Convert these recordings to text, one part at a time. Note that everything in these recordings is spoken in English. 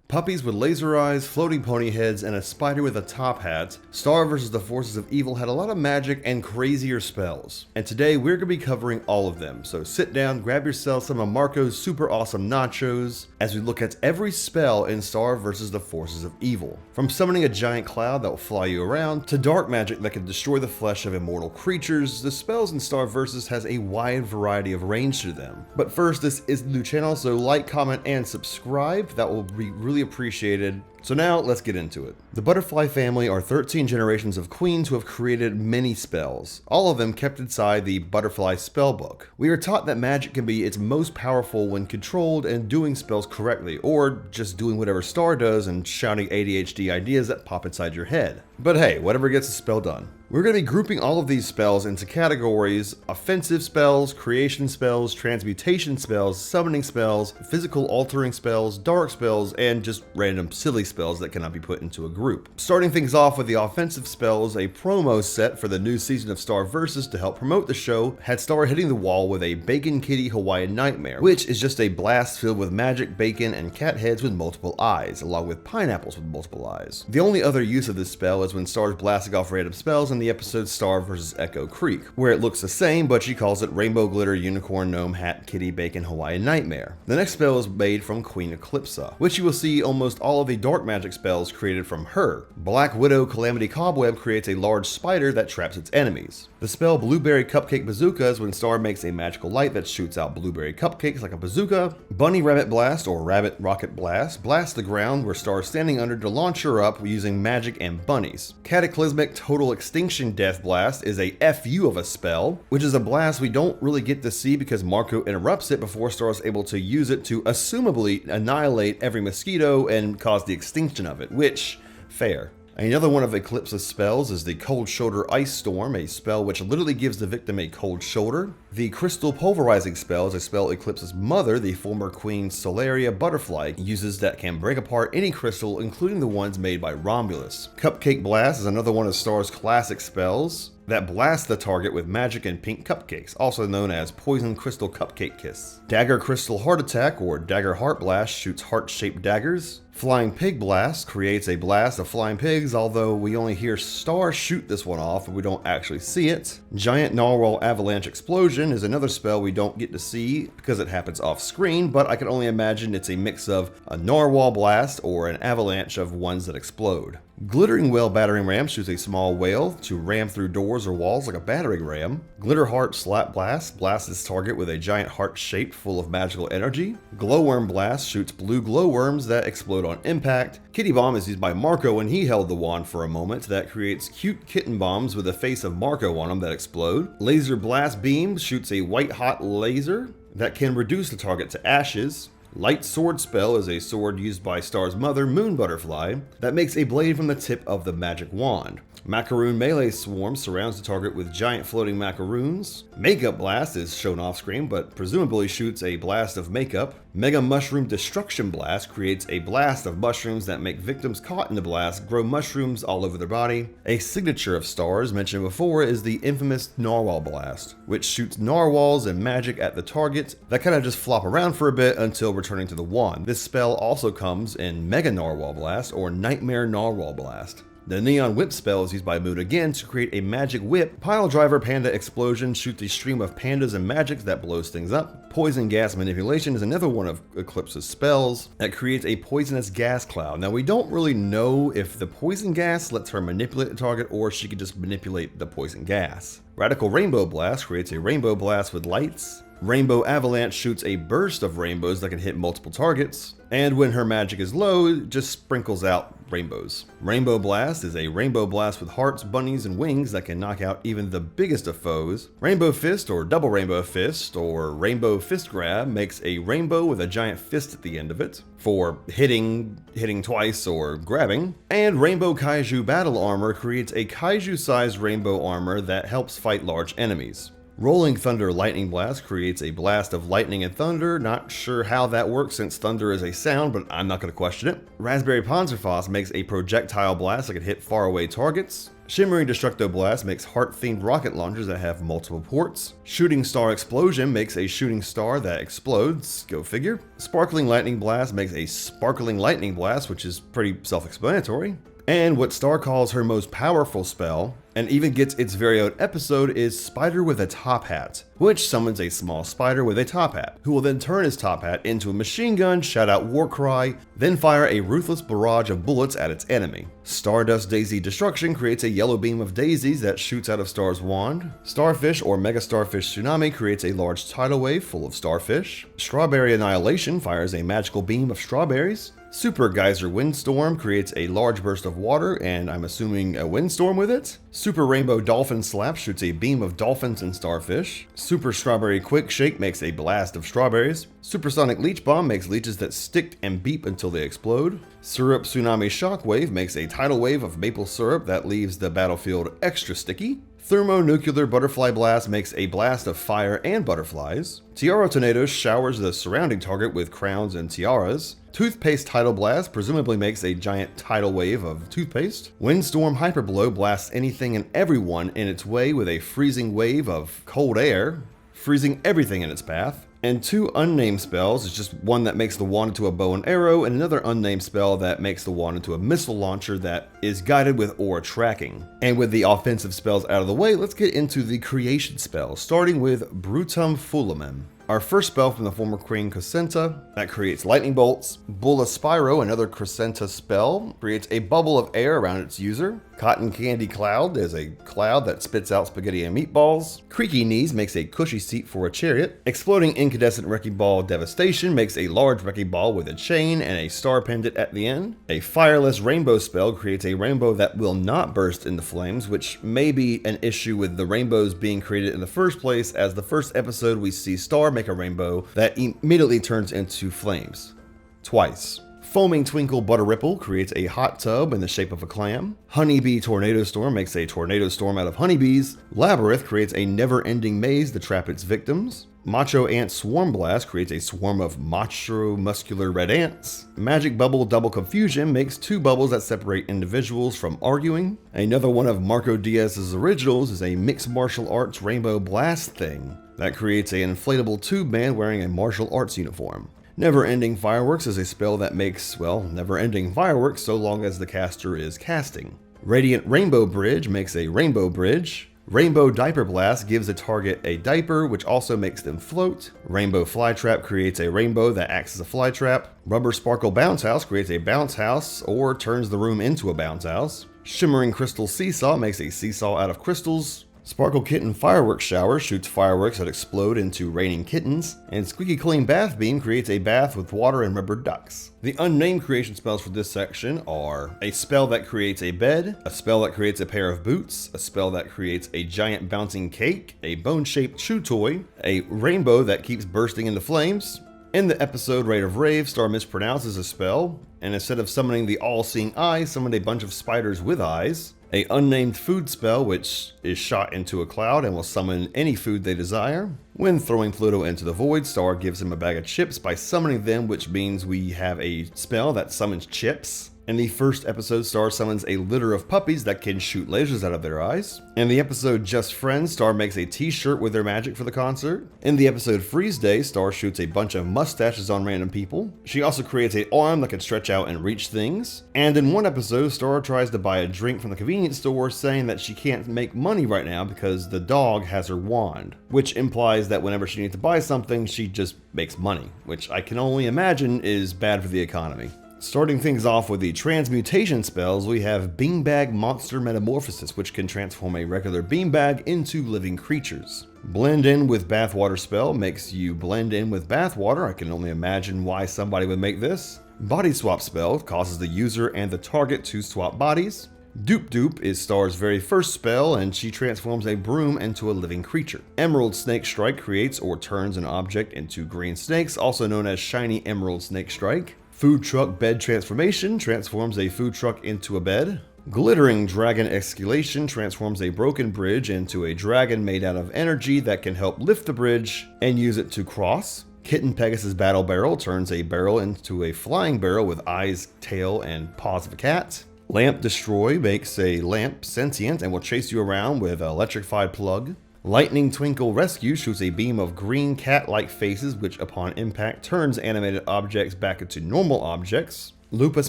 Puppies with laser eyes, floating pony heads, and a spider with a top hat, Star vs. the Forces of Evil had a lot of magic and crazier spells. And today we're going to be covering all of them, so sit down, grab yourself some of Marco's super awesome nachos, as we look at every spell in Star vs. the Forces of Evil. From summoning a giant cloud that will fly you around, to dark magic that can destroy the flesh of immortal creatures, the spells in Star vs. has a wide variety of range to them. But first, this is the new channel, so like, comment, and subscribe. That will be really appreciated. So now let's get into it. The Butterfly family are 13 generations of queens who have created many spells, all of them kept inside the Butterfly spellbook. We are taught that magic can be its most powerful when controlled and doing spells correctly, or just doing whatever Star does and shouting ADHD ideas that pop inside your head. But hey, whatever gets the spell done. We're going to be grouping all of these spells into categories: offensive spells, creation spells, transmutation spells, summoning spells, physical altering spells, dark spells, and just random silly spells that cannot be put into a group. Starting things off with the offensive spells, a promo set for the new season of Star Vs. to help promote the show had Star hitting the wall with a Bacon Kitty Hawaiian Nightmare, which is just a blast filled with magic, bacon, and cat heads with multiple eyes, along with pineapples with multiple eyes. The only other use of this spell is when Star's blasting off random spells in the episode Star vs. Echo Creek, where it looks the same, but she calls it Rainbow Glitter Unicorn Gnome Hat Kitty Bacon Hawaiian Nightmare. The next spell is made from Queen Eclipsa, which you will see almost all of the dark magic spells created from her. Black Widow Calamity Cobweb creates a large spider that traps its enemies. The spell Blueberry Cupcake Bazooka is when Star makes a magical light that shoots out blueberry cupcakes like a bazooka. Bunny Rabbit Blast, or Rabbit Rocket Blast, blasts the ground where Star is standing under to launch her up using magic and bunnies. Cataclysmic Total Extinction Death Blast is a FU of a spell, which is a blast we don't really get to see because Marco interrupts it before Star is able to use it to assumably annihilate every mosquito and cause the extinction of it, which, fair. Another one of Eclipsa's spells is the Cold Shoulder Ice Storm, a spell which literally gives the victim a cold shoulder. The Crystal Pulverizing spell is a spell Eclipsa's mother, the former Queen Solaria Butterfly, uses that can break apart any crystal, including the ones made by Romulus. Cupcake Blast is another one of Star's classic spells that blasts the target with magic and pink cupcakes, also known as Poison Crystal Cupcake Kiss. Dagger Crystal Heart Attack, or Dagger Heart Blast, shoots heart-shaped daggers. Flying Pig Blast creates a blast of flying pigs, although we only hear Star shoot this one off and we don't actually see it. Giant Narwhal Avalanche Explosion is another spell we don't get to see because it happens off screen, but I can only imagine it's a mix of a narwhal blast or an avalanche of ones that explode. Glittering Whale Battering Ram shoots a small whale to ram through doors or walls like a battering ram. Glitter Heart Slap Blast blasts its target with a giant heart shape full of magical energy. Glowworm Blast shoots blue glowworms that explode on impact. Kitty Bomb is used by Marco when he held the wand for a moment that creates cute kitten bombs with the face of Marco on them that explode. Laser Blast Beam shoots a white hot laser that can reduce the target to ashes. Light Sword Spell is a sword used by Star's mother, Moon Butterfly, that makes a blade from the tip of the magic wand. Macaroon Melee Swarm surrounds the target with giant floating macaroons. Makeup Blast is shown off screen, but presumably shoots a blast of makeup. Mega Mushroom Destruction Blast creates a blast of mushrooms that make victims caught in the blast grow mushrooms all over their body. A signature of Stars mentioned before is the infamous Narwhal Blast, which shoots narwhals and magic at the target that kind of just flop around for a bit until returning to the wand. This spell also comes in Mega Narwhal Blast or Nightmare Narwhal Blast. The Neon Whip spell is used by Moon again to create a magic whip. Pile Driver Panda Explosion shoots a stream of pandas and magics that blows things up. Poison Gas Manipulation is another one of Eclipsa's spells that creates a poisonous gas cloud. Now we don't really know if the poison gas lets her manipulate the target or she could just manipulate the poison gas. Radical Rainbow Blast creates a rainbow blast with lights. Rainbow Avalanche shoots a burst of rainbows that can hit multiple targets, and when her magic is low, it just sprinkles out rainbows. Rainbow Blast is a rainbow blast with hearts, bunnies, and wings that can knock out even the biggest of foes. Rainbow Fist or Double Rainbow Fist or Rainbow Fist Grab makes a rainbow with a giant fist at the end of it for hitting twice or grabbing. And Rainbow Kaiju Battle Armor creates a kaiju-sized rainbow armor that helps fight large enemies. Rolling Thunder Lightning Blast creates a blast of lightning and thunder. Not sure how that works since thunder is a sound, but I'm not going to question it. Raspberry Panzerfaust makes a projectile blast that can hit faraway targets. Shimmering Destructo Blast makes heart-themed rocket launchers that have multiple ports. Shooting Star Explosion makes a shooting star that explodes, go figure. Sparkling Lightning Blast makes a sparkling lightning blast, which is pretty self-explanatory. And what Star calls her most powerful spell, and even gets its very own episode, is Spider with a Top Hat, which summons a small spider with a top hat, who will then turn his top hat into a machine gun, shout out war cry, then fire a ruthless barrage of bullets at its enemy. Stardust Daisy Destruction creates a yellow beam of daisies that shoots out of Star's wand. Starfish or Mega Starfish Tsunami creates a large tidal wave full of starfish. Strawberry Annihilation fires a magical beam of strawberries. Super Geyser Windstorm creates a large burst of water, and I'm assuming a windstorm with it. Super Rainbow Dolphin Slap shoots a beam of dolphins and starfish. Super Strawberry Quick Shake makes a blast of strawberries. Supersonic Leech Bomb makes leeches that stick and beep until they explode. Syrup Tsunami Shockwave makes a tidal wave of maple syrup that leaves the battlefield extra sticky. Thermonuclear Butterfly Blast makes a blast of fire and butterflies. Tiara Tornado showers the surrounding target with crowns and tiaras. Toothpaste Tidal Blast presumably makes a giant tidal wave of toothpaste. Windstorm Hyperblow blasts anything and everyone in its way with a freezing wave of cold air, freezing everything in its path. And two unnamed spells, it's just one that makes the wand into a bow and arrow, and another unnamed spell that makes the wand into a missile launcher that is guided with aura tracking. And with the offensive spells out of the way, let's get into the creation spells, starting with Brutum Fulminum. Our first spell from the former Queen Crescenta that creates lightning bolts. Bulla Spyro, another Crescenta spell, creates a bubble of air around its user. Cotton Candy Cloud is a cloud that spits out spaghetti and meatballs. Creaky Knees makes a cushy seat for a chariot. Exploding Incandescent Wrecking Ball Devastation makes a large wrecking ball with a chain and a star pendant at the end. A Fireless Rainbow spell creates a rainbow that will not burst into flames, which may be an issue with the rainbows being created in the first place, as the first episode we see Star make a rainbow that immediately turns into flames. Twice. Foaming Twinkle Butter Ripple creates a hot tub in the shape of a clam. Honeybee Tornado Storm makes a tornado storm out of honeybees. Labyrinth creates a never-ending maze to trap its victims. Macho Ant Swarm Blast creates a swarm of macho muscular red ants. Magic Bubble Double Confusion makes two bubbles that separate individuals from arguing. Another one of Marco Diaz's originals is a mixed martial arts rainbow blast thing that creates an inflatable tube man wearing a martial arts uniform. Never-ending Fireworks is a spell that makes, well, never-ending fireworks so long as the caster is casting. Radiant Rainbow Bridge makes a rainbow bridge. Rainbow Diaper Blast gives a target a diaper, which also makes them float. Rainbow Flytrap creates a rainbow that acts as a flytrap. Rubber Sparkle Bounce House creates a bounce house or turns the room into a bounce house. Shimmering Crystal Seesaw makes a seesaw out of crystals. Sparkle Kitten Fireworks Shower shoots fireworks that explode into raining kittens, and Squeaky Clean Bath Beam creates a bath with water and rubber ducks. The unnamed creation spells for this section are a spell that creates a bed, a spell that creates a pair of boots, a spell that creates a giant bouncing cake, a bone-shaped chew toy, a rainbow that keeps bursting into flames. In the episode Rate of Rave, Star mispronounces a spell, and instead of summoning the all-seeing eye, summoned a bunch of spiders with eyes. A unnamed food spell, which is shot into a cloud and will summon any food they desire. When throwing Pluto into the void, Star gives him a bag of chips by summoning them, which means we have a spell that summons chips. In the first episode, Star summons a litter of puppies that can shoot lasers out of their eyes. In the episode Just Friends, Star makes a t-shirt with their magic for the concert. In the episode Freeze Day, Star shoots a bunch of mustaches on random people. She also creates an arm that can stretch out and reach things. And in one episode, Star tries to buy a drink from the convenience store, saying that she can't make money right now because the dog has her wand, which implies that whenever she needs to buy something, she just makes money, which I can only imagine is bad for the economy. Starting things off with the transmutation spells, we have Beanbag Monster Metamorphosis, which can transform a regular beanbag into living creatures. Blend in with Bathwater spell makes you blend in with bathwater. I can only imagine why somebody would make this. Body Swap spell causes the user and the target to swap bodies. Doop Doop is Star's very first spell, and she transforms a broom into a living creature. Emerald Snake Strike creates or turns an object into green snakes, also known as Shiny Emerald Snake Strike. Food Truck Bed Transformation transforms a food truck into a bed. Glittering Dragon Escalation transforms a broken bridge into a dragon made out of energy that can help lift the bridge and use it to cross. Kitten Pegasus Battle Barrel turns a barrel into a flying barrel with eyes, tail, and paws of a cat. Lamp Destroy makes a lamp sentient and will chase you around with an electrified plug. Lightning Twinkle Rescue shoots a beam of green cat-like faces which upon impact turns animated objects back into normal objects. Lupus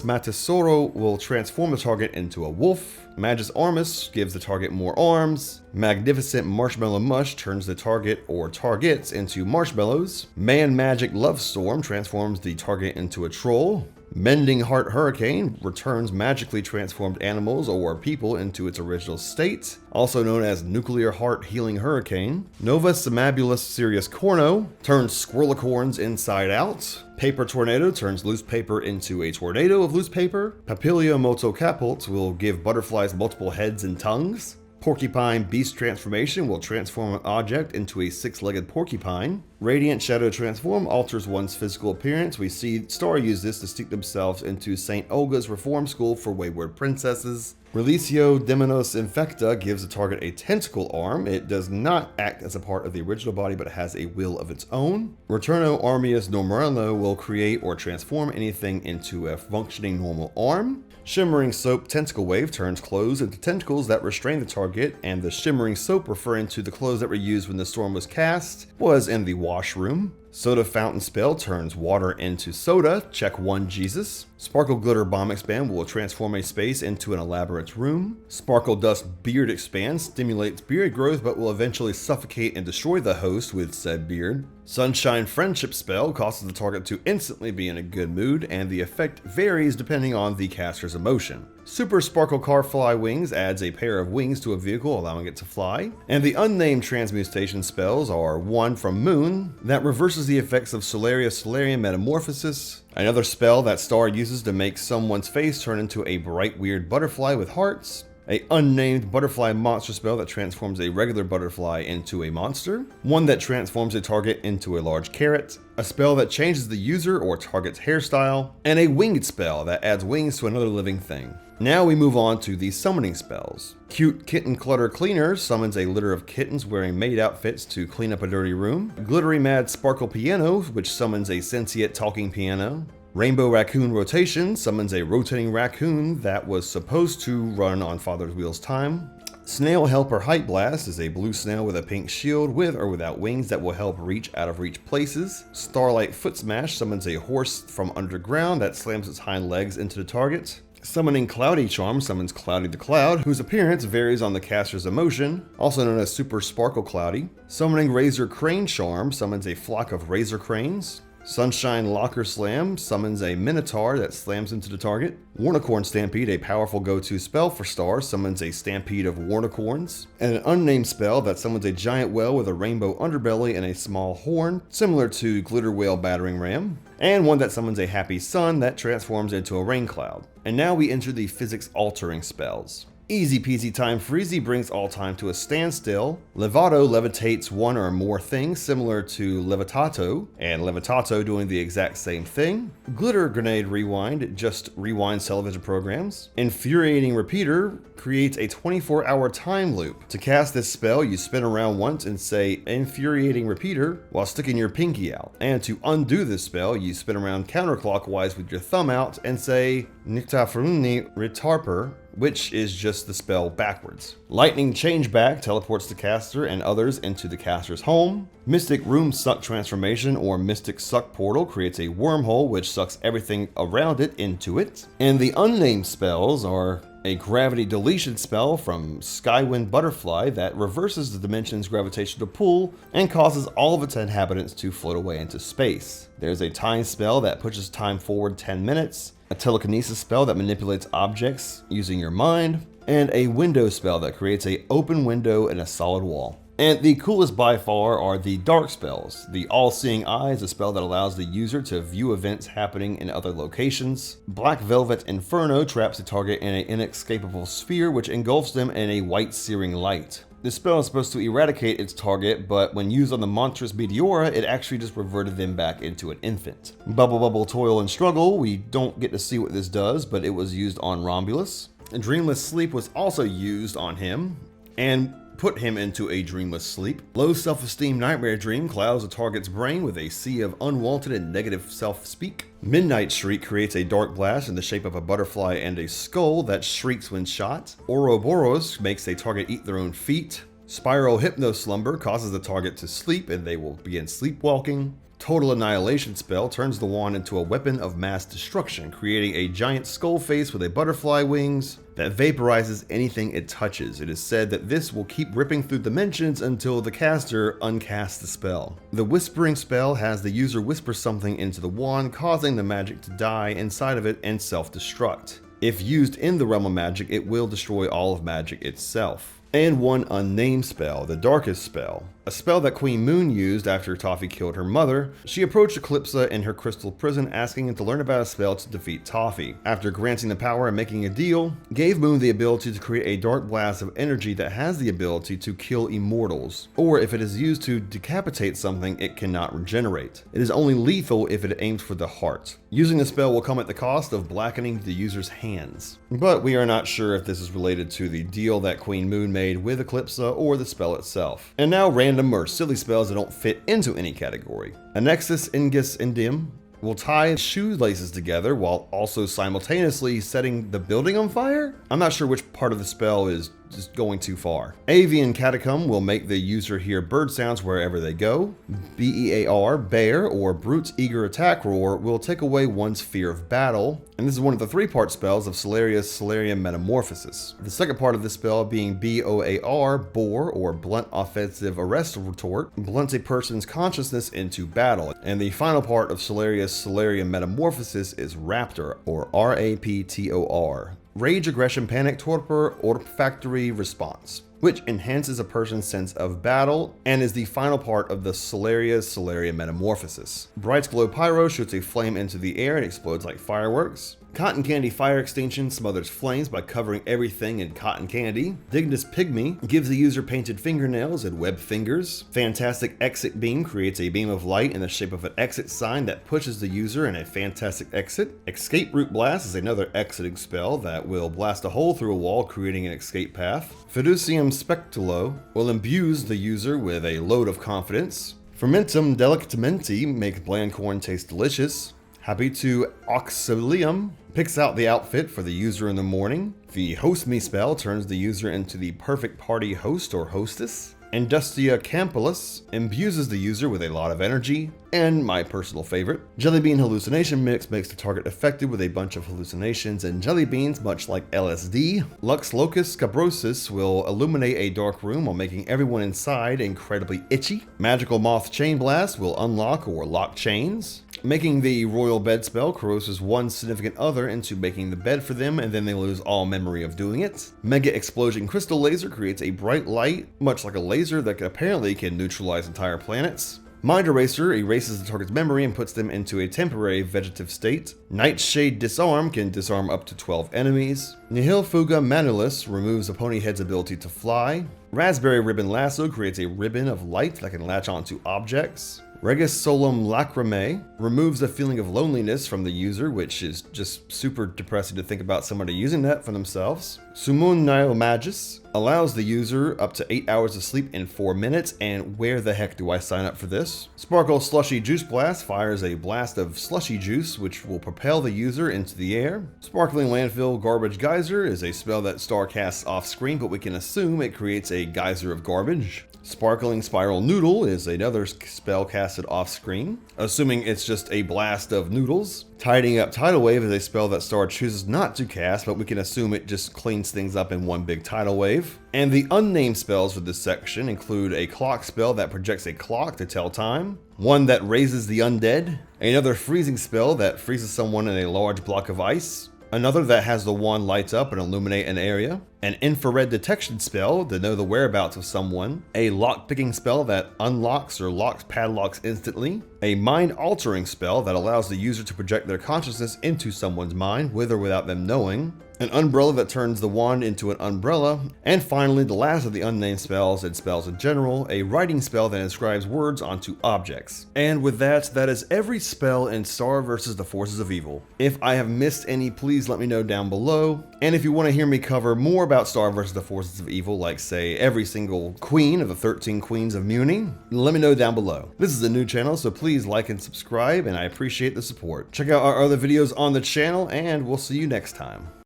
Matisoro will transform the target into a wolf. Magus Armus gives the target more arms. Magnificent Marshmallow Mush turns the target or targets into marshmallows. Man Magic Love Storm transforms the target into a troll. Mending Heart Hurricane returns magically transformed animals or people into its original state, also known as Nuclear Heart Healing Hurricane. Nova Simabulus Sirius Corno turns squirrelicorns inside out. Paper Tornado turns loose paper into a tornado of loose paper. Papilio Moto Capult will give butterflies multiple heads and tongues. Porcupine Beast Transformation will transform an object into a six-legged porcupine. Radiant Shadow Transform alters one's physical appearance. We see Star use this to steep themselves into St. Olga's Reform School for Wayward Princesses. Relisio Demonos Infecta gives the target a tentacle arm. It does not act as a part of the original body, but has a will of its own. Returno Armius Normorello will create or transform anything into a functioning normal arm. Shimmering Soap Tentacle Wave turns clothes into tentacles that restrain the target, and the Shimmering Soap, referring to the clothes that were used when the storm was cast, was in the washroom. Soda Fountain Spell turns water into soda. Check 1 Jesus. Sparkle Glitter Bomb Expand will transform a space into an elaborate room. Sparkle Dust Beard Expand stimulates beard growth but will eventually suffocate and destroy the host with said beard. Sunshine Friendship Spell causes the target to instantly be in a good mood, and the effect varies depending on the caster's emotion. Super Sparkle Carfly Wings adds a pair of wings to a vehicle, allowing it to fly. And the unnamed transmutation spells are one from Moon that reverses the effects of Solarian Metamorphosis. Another spell that Star uses to make someone's face turn into a bright weird butterfly with hearts. A unnamed butterfly monster spell that transforms a regular butterfly into a monster. One that transforms a target into a large carrot. A spell that changes the user or target's hairstyle. And a winged spell that adds wings to another living thing. Now we move on to the summoning spells. Cute Kitten Clutter Cleaner summons a litter of kittens wearing maid outfits to clean up a dirty room. Glittery Mad Sparkle Piano, which summons a sentient talking piano. Rainbow Raccoon Rotation summons a rotating raccoon that was supposed to run on Father's Wheel's time. Snail Helper Height Blast is a blue snail with a pink shield with or without wings that will help reach out of reach places. Starlight Foot Smash summons a horse from underground that slams its hind legs into the target. Summoning Cloudy Charm summons Cloudy the Cloud, whose appearance varies on the caster's emotion, also known as Super Sparkle Cloudy. Summoning Razor Crane Charm summons a flock of razor cranes. Sunshine Locker Slam summons a Minotaur that slams into the target. Warnicorn Stampede, a powerful go-to spell for Star, summons a stampede of Warnicorns. And an unnamed spell that summons a giant whale with a rainbow underbelly and a small horn, similar to Glitter Whale Battering Ram. And one that summons a happy sun that transforms into a rain cloud. And now we enter the physics altering spells. Easy Peasy Time Freezy brings all time to a standstill. Levato levitates one or more things, similar to Levitato, and Levitato doing the exact same thing. Glitter Grenade Rewind just rewinds television programs. Infuriating Repeater creates a 24-hour time loop. To cast this spell, you spin around once and say Infuriating Repeater while sticking your pinky out. And to undo this spell, you spin around counterclockwise with your thumb out and say Nictafruni Retarper, which is just the spell backwards. Lightning Changeback teleports the caster and others into the caster's home. Mystic Room Suck Transformation or Mystic Suck Portal creates a wormhole which sucks everything around it into it. And the unnamed spells are a Gravity Deletion spell from Skywind Butterfly that reverses the dimension's gravitational pull and causes all of its inhabitants to float away into space. There's a Time spell that pushes time forward 10 minutes. A Telekinesis spell that manipulates objects using your mind, and a Window spell that creates an open window in a solid wall. And the coolest by far are the dark spells. The All-Seeing Eye is a spell that allows the user to view events happening in other locations. Black Velvet Inferno traps the target in an inescapable sphere which engulfs them in a white searing light. This spell is supposed to eradicate its target, but when used on the monstrous Meteora, it actually just reverted them back into an infant. Bubble Toil and Struggle, we don't get to see what this does, but it was used on Romulus. Dreamless Sleep was also used on him, and put him into a dreamless sleep. Low self-esteem nightmare dream clouds a target's brain with a sea of unwanted and negative self-speak. Midnight Shriek creates a dark blast in the shape of a butterfly and a skull that shrieks when shot. Ouroboros makes a target eat their own feet. Spiral Hypno Slumber causes the target to sleep and they will begin sleepwalking. Total Annihilation spell turns the wand into a weapon of mass destruction, creating a giant skull face with a butterfly wings that vaporizes anything it touches. It is said that this will keep ripping through dimensions until the caster uncasts the spell. The Whispering spell has the user whisper something into the wand, causing the magic to die inside of it and self-destruct. If used in the realm of magic, it will destroy all of magic itself. And one unnamed spell, the Darkest spell. A spell that Queen Moon used after Toffee killed her mother. She approached Eclipsa in her crystal prison asking him to learn about a spell to defeat Toffee. After granting the power and making a deal, gave Moon the ability to create a dark blast of energy that has the ability to kill immortals, or if it is used to decapitate something, it cannot regenerate. It is only lethal if it aims for the heart. Using the spell will come at the cost of blackening the user's hands. But we are not sure if this is related to the deal that Queen Moon made with Eclipsa or the spell itself. And now random or silly spells that don't fit into any category. Annexus Ingus Indim will tie shoelaces together while also simultaneously setting the building on fire? I'm not sure which part of the spell is just going too far. Avian Catacomb will make the user hear bird sounds wherever they go. BEAR, Bear, or Brute's Eager Attack Roar will take away one's fear of battle. And this is one of the 3-part spells of Solarius Solarium Metamorphosis. The second part of this spell being BOAR, Bore, or Blunt Offensive Arrest Retort, blunts a person's consciousness into battle. And the final part of Solarius Solarium Metamorphosis is Raptor, or RAPTOR. Rage, Aggression, Panic, Torpor, Olfactory Response, which enhances a person's sense of battle and is the final part of the Solarius Solarium Metamorphosis. Bright's Glow Pyro shoots a flame into the air and explodes like fireworks. Cotton Candy Fire Extinction smothers flames by covering everything in cotton candy. Dignus Pygmy gives the user painted fingernails and webbed fingers. Fantastic Exit Beam creates a beam of light in the shape of an exit sign that pushes the user in a fantastic exit. Escape Route Blast is another exiting spell that will blast a hole through a wall, creating an escape path. Fiducium Spectulo will imbue the user with a load of confidence. Fermentum Delictamenti makes bland corn taste delicious. Habitu Auxilium picks out the outfit for the user in the morning. The Host Me spell turns the user into the perfect party host or hostess. Industria Campulus imbues the user with a lot of energy. And my personal favorite, Jelly Bean Hallucination Mix makes the target affected with a bunch of hallucinations and jelly beans, much like LSD. Lux Locus Scabrosis will illuminate a dark room while making everyone inside incredibly itchy. Magical Moth Chain Blast will unlock or lock chains. Making the Royal Bed spell corroses one significant other into making the bed for them, and then they lose all memory of doing it. Mega Explosion Crystal Laser creates a bright light, much like a laser that apparently can neutralize entire planets. Mind Eraser erases the target's memory and puts them into a temporary vegetative state. Nightshade Disarm can disarm up to 12 enemies. Nihil Fuga Manulus removes a pony head's ability to fly. Raspberry Ribbon Lasso creates a ribbon of light that can latch onto objects. Regis Solum Lacrimae removes the feeling of loneliness from the user, which is just super depressing to think about somebody using that for themselves. Summon Nihil Magus allows the user up to 8 hours of sleep in 4 minutes, and where the heck do I sign up for this? Sparkle Slushy Juice Blast fires a blast of slushy juice which will propel the user into the air. Sparkling Landfill Garbage Geyser is a spell that Star casts off screen, but we can assume it creates a geyser of garbage. Sparkling Spiral Noodle is another spell casted off screen, assuming it's just a blast of noodles. Tidying Up Tidal Wave is a spell that Star chooses not to cast, but we can assume it just cleans things up in one big tidal wave. And the unnamed spells for this section include a clock spell that projects a clock to tell time, one that raises the undead, another freezing spell that freezes someone in a large block of ice, another that has the wand light up and illuminate an area, an infrared detection spell to know the whereabouts of someone, a lock-picking spell that unlocks or locks padlocks instantly, a mind-altering spell that allows the user to project their consciousness into someone's mind with or without them knowing, an umbrella that turns the wand into an umbrella, and finally the last of the unnamed spells and spells in general, a writing spell that inscribes words onto objects. And with that is every spell in Star vs. the Forces of Evil. If I have missed any, please let me know down below. And if you want to hear me cover more about Star vs. the Forces of Evil, like say every single queen of the 13 queens of Muni, let me know down below. This is a new channel, so please like and subscribe, and I appreciate the support. Check out our other videos on the channel, and we'll see you next time.